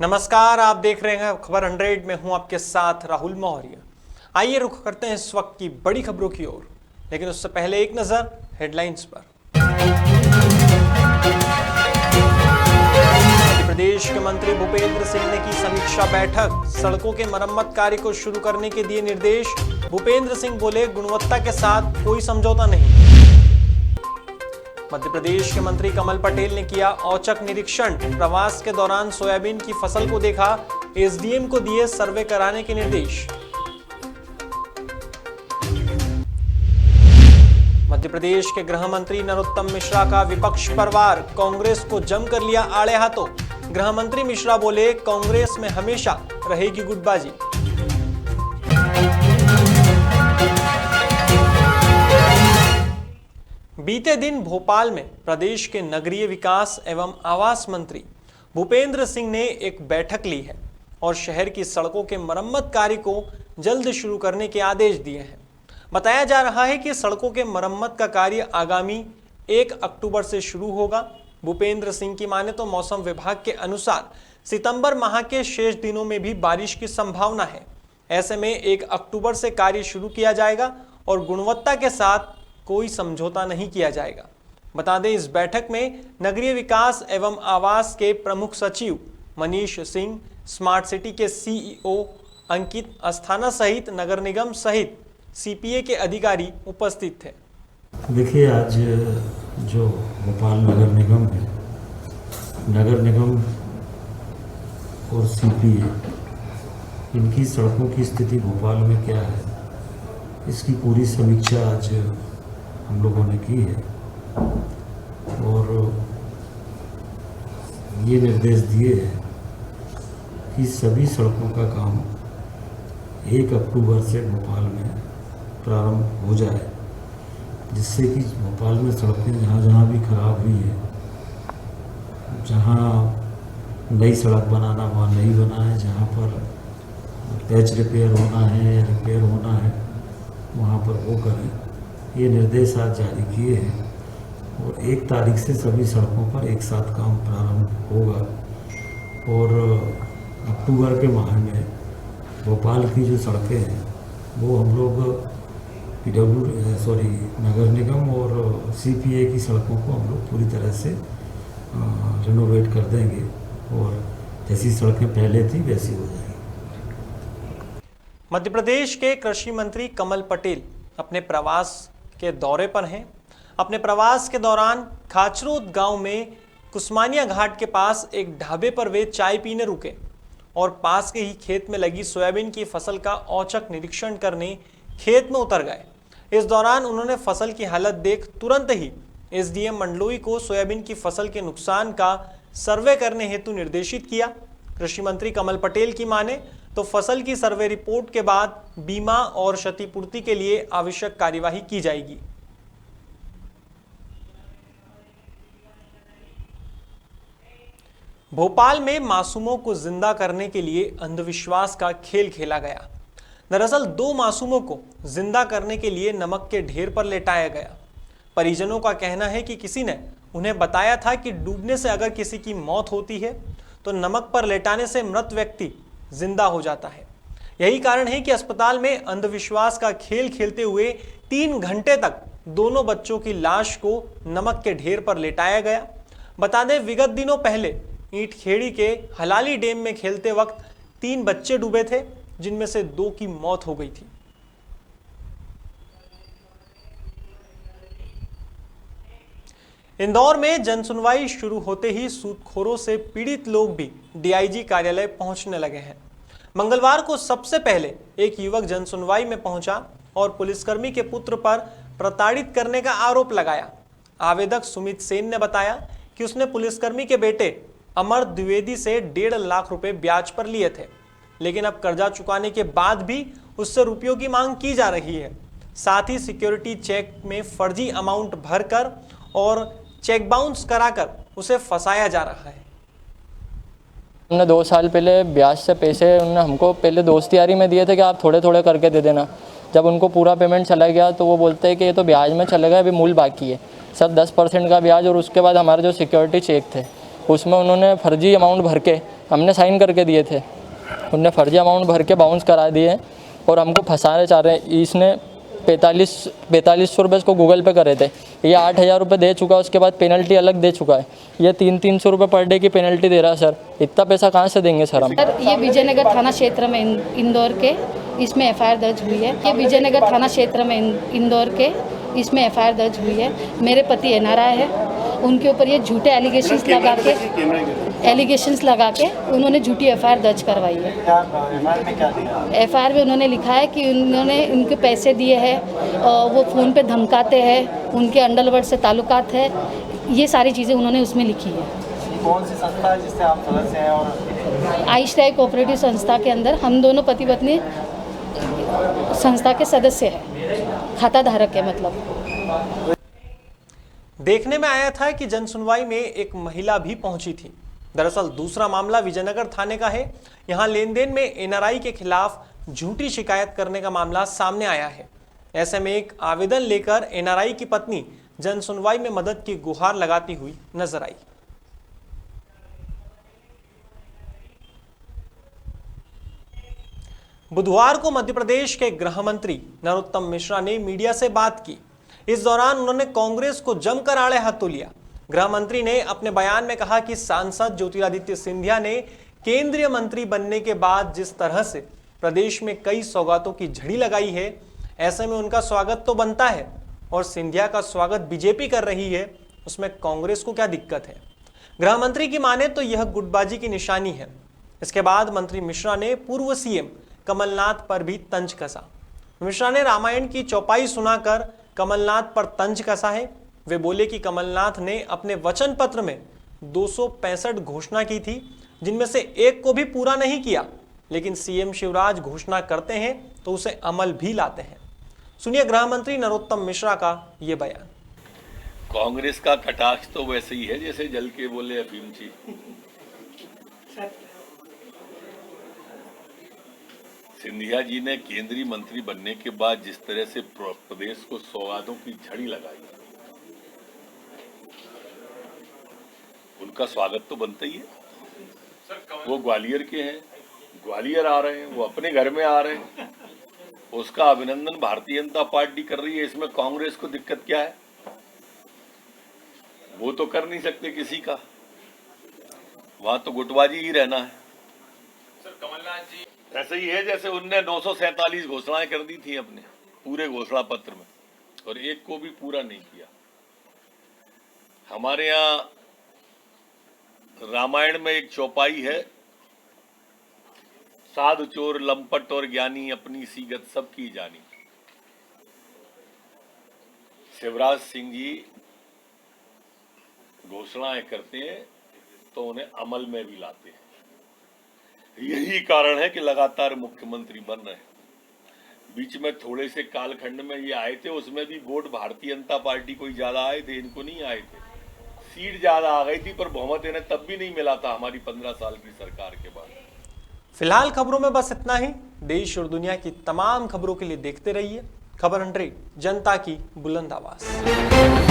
नमस्कार, आप देख रहे हैं खबर 100। में हूं आपके साथ राहुल मौर्य। आइए रुख करते हैं इस वक्त की बड़ी खबरों की ओर, लेकिन उससे पहले एक नजर हेडलाइंस पर। मध्य प्रदेश के मंत्री भूपेंद्र सिंह ने की समीक्षा बैठक, सड़कों के मरम्मत कार्य को शुरू करने के दिए निर्देश। भूपेंद्र सिंह बोले, गुणवत्ता के साथ कोई समझौता नहीं। मध्य प्रदेश के मंत्री कमल पटेल ने किया औचक निरीक्षण, प्रवास के दौरान सोयाबीन की फसल को देखा, एसडीएम को दिए सर्वे कराने के निर्देश। मध्य प्रदेश के गृह मंत्री नरोत्तम मिश्रा का विपक्ष पर वार, कांग्रेस को जमकर लिया आड़े हाथों। गृह मंत्री मिश्रा बोले, कांग्रेस में हमेशा रहेगी गुटबाजी। बीते दिन भोपाल में प्रदेश के नगरीय विकास एवं आवास मंत्री भूपेंद्र सिंह ने एक बैठक ली है और शहर की सड़कों के मरम्मत कार्य को जल्द शुरू करने के आदेश दिए हैं। बताया जा रहा है कि सड़कों के मरम्मत का कार्य आगामी 1 अक्टूबर से शुरू होगा। भूपेंद्र सिंह की माने तो मौसम विभाग के अनुसार सितंबर माह के शेष दिनों में भी बारिश की संभावना है। ऐसे में 1 अक्टूबर से कार्य शुरू किया जाएगा और गुणवत्ता के साथ कोई समझौता नहीं किया जाएगा। बता दें, इस बैठक में नगरीय विकास एवं आवास के प्रमुख सचिव मनीष सिंह, स्मार्ट सिटी के सीईओ अंकित अस्थाना सहित नगर निगम सहित सीपीए के अधिकारी उपस्थित थे। देखिए, आज जो भोपाल नगर निगम है, नगर निगम और सीपीए, इनकी सड़कों की स्थिति भोपाल में क्या है, इसकी पूरी समीक्षा आज हम लोगों ने की है और ये निर्देश दिए हैं कि सभी सड़कों का काम 1 अक्टूबर से भोपाल में प्रारंभ हो जाए, जिससे कि भोपाल में सड़कें जहाँ जहाँ भी खराब हुई है, जहाँ नई सड़क बनाना वहाँ नई बनाए, जहाँ पर पैच रिपेयर होना है या रिपेयर होना है वहाँ पर वो करें। ये निर्देश आज जारी किए हैं और 1 तारीख से सभी सड़कों पर एक साथ काम प्रारंभ होगा और अक्टूबर के माह में भोपाल की जो सड़कें हैं वो हम लोग नगर निगम और सीपीए की सड़कों को हम लोग पूरी तरह से रिनोवेट कर देंगे और जैसी सड़कें पहले थी वैसी हो जाएगी। मध्य प्रदेश के कृषि मंत्री कमल पटेल अपने प्रवास के दौरे पर हैं। अपने प्रवास के दौरान खाचरोद गांव में कुस्मानिया घाट के पास एक ढाबे पर वे चाय पीने रुके और पास के ही खेत में लगी सोयाबीन की फसल का औचक निरीक्षण करने खेत में उतर गए। इस दौरान उन्होंने फसल की हालत देख तुरंत ही एसडीएम मंडलोई को सोयाबीन की फसल के नुकसान का सर्वे करने हेतु निर्देशित किया। कृषि मंत्री कमल पटेल की माने तो फसल की सर्वे रिपोर्ट के बाद बीमा और क्षतिपूर्ति के लिए आवश्यक कार्यवाही की जाएगी। भोपाल में मासूमों को जिंदा करने के लिए अंधविश्वास का खेल खेला गया। दरअसल 2 मासूमों को जिंदा करने के लिए नमक के ढेर पर लेटाया गया। परिजनों का कहना है कि किसी ने उन्हें बताया था कि डूबने से अगर किसी की मौत होती है तो नमक पर लेटाने से मृत व्यक्ति जिंदा हो जाता है। यही कारण है कि अस्पताल में अंधविश्वास का खेल खेलते हुए 3 घंटे तक दोनों बच्चों की लाश को नमक के ढेर पर लेटाया गया। बता दें, विगत दिनों पहले ईंटखेड़ी के हलाली डैम में खेलते वक्त 3 बच्चे डूबे थे, जिनमें से 2 की मौत हो गई थी। इंदौर में जनसुनवाई शुरू होते ही सूदखोरों से पीड़ित लोग भी डीआईजी कार्यालय पहुंचने लगे हैं। मंगलवार को सबसे पहले एक युवक जनसुनवाई में पहुंचा और पुलिसकर्मी के पुत्र पर प्रताड़ित करने का आरोप लगाया। आवेदक सुमित सेन ने बताया कि उसने पुलिसकर्मी के बेटे अमर द्विवेदी से 1.5 लाख रुपए ब्याज पर लिए थे, लेकिन अब कर्जा चुकाने के बाद भी उससे रुपयों की मांग की जा रही है। साथ ही सिक्योरिटी चेक में फर्जी अमाउंट भरकर और चेक बाउंस कराकर उसे फंसाया जा रहा है। हमने 2 साल पहले ब्याज से पैसे उन्होंने हमको पहले दोस्ती यारी में दिए थे कि आप थोड़े थोड़े करके दे देना। जब उनको पूरा पेमेंट चला गया तो वो बोलते हैं कि ये तो ब्याज में चलेगा, अभी मूल बाकी है। सर 10% का ब्याज और उसके बाद हमारे जो सिक्योरिटी चेक थे उसमें उन्होंने फर्जी अमाउंट भर के, हमने साइन करके दिए थे, उनने फर्जी अमाउंट भर के बाउंस करा दिए और हमको फंसाने चाह रहे हैं। इसने 4500 रुपये इसको गूगल पे करे थे, ये 8000 रुपये दे चुका है, उसके बाद पेनल्टी अलग दे चुका है। ये 300 रुपये पर डे की पेनल्टी दे रहा है सर। इतना पैसा कहाँ से देंगे सर हम? सर ये विजयनगर थाना क्षेत्र में इंदौर के इसमें एफआईआर दर्ज हुई है। ये विजयनगर थाना क्षेत्र में इंदौर के इसमें एफआईआर दर्ज हुई है। मेरे पति एनआरआई है, उनके ऊपर ये झूठे एलिगेशंस लगा के उन्होंने झूठी एफआईआर दर्ज करवाई है। एफआईआर में उन्होंने लिखा है कि उन्होंने उनके पैसे दिए हैं, वो फ़ोन पे धमकाते हैं, उनके अंडरवर्ल्ड से ताल्लुकात है, ये सारी चीज़ें उन्होंने उसमें लिखी है। कौन सी संस्था है जिससे आप सदस्य हैं? और आइश्टाई कोऑपरेटिव संस्था के अंदर हम दोनों पति पत्नी संस्था के सदस्य हैं, खाता धारक है मतलब। देखने में आया था कि जन सुनवाई में एक महिला भी पहुंची थी। दरअसल दूसरा मामला विजयनगर थाने का है। यहां लेन देन में एनआरआई के खिलाफ झूठी शिकायत करने का मामला सामने आया है। ऐसे में एक आवेदन लेकर एनआरआई की पत्नी जन सुनवाई में मदद की गुहार लगाती हुई नजर आई। बुधवार को मध्य प्रदेश के गृह मंत्री नरोत्तम मिश्रा ने मीडिया से बात की। इस दौरान उन्होंने कांग्रेस को जमकर आड़े हाथों लिया। गृह मंत्री ने अपने बयान में कहा कि सांसद ज्योतिरादित्य सिंधिया ने केंद्रीय मंत्री बनने के बाद जिस तरह से प्रदेश में कई सौगातों की झड़ी लगाई है, ऐसे में उनका स्वागत तो बनता है और सिंधिया का स्वागत बीजेपी कर रही है, उसमें कांग्रेस को क्या दिक्कत है? गृह मंत्री की माने तो यह गुटबाजी की निशानी है। इसके बाद मंत्री मिश्रा ने पूर्व सीएम कमलनाथ पर भी तंज कसा। मिश्रा ने रामायण की चौपाई सुनाकर कमलनाथ पर तंज कसा है। वे बोले कि कमलनाथ ने अपने वचन पत्र में 265 घोषणा की थी, जिनमें से एक को भी पूरा नहीं किया, लेकिन सीएम शिवराज घोषणा करते हैं तो उसे अमल भी लाते हैं। सुनिए गृह मंत्री नरोत्तम मिश्रा का ये बयान। कांग्रेस का कटाक्ष तो वैसे ही है जैसे जल के बोले अफीम जी। सिंधिया जी ने केंद्रीय मंत्री बनने के बाद जिस तरह से प्रदेश को सौगातों की झड़ी लगाई, उनका स्वागत तो बनता ही है। वो ग्वालियर के हैं, ग्वालियर आ रहे हैं, वो अपने घर में आ रहे हैं, उसका अभिनंदन भारतीय जनता पार्टी कर रही है। इसमें कांग्रेस को दिक्कत क्या है? वो तो कर नहीं सकते किसी का, वहां तो गुटबाजी ही रहना है। सर कमलनाथ जी ऐसे ही है जैसे उनने 947 घोषणाएं कर दी थी अपने पूरे घोषणा पत्र में और एक को भी पूरा नहीं किया। हमारे यहाँ रामायण में एक चौपाई है, साधु चोर लंपट और ज्ञानी अपनी सीगत सबकी जानी। शिवराज सिंह जी घोषणाएं करते हैं तो उन्हें अमल में भी लाते हैं। यही कारण है कि लगातार मुख्यमंत्री बन रहे हैं। बीच में थोड़े से कालखंड में ये आए थे, उसमें भी वोट भारतीय जनता पार्टी को ही ज्यादा आए थे, इनको नहीं आए थे। सीट ज्यादा आ गई थी पर बहुमत इन्हें तब भी नहीं मिला था हमारी 15 साल की सरकार के बाद। फिलहाल खबरों में बस इतना ही। देश और दुनिया की तमाम खबरों के लिए देखते रहिए खबर 100, जनता की बुलंद आवाज।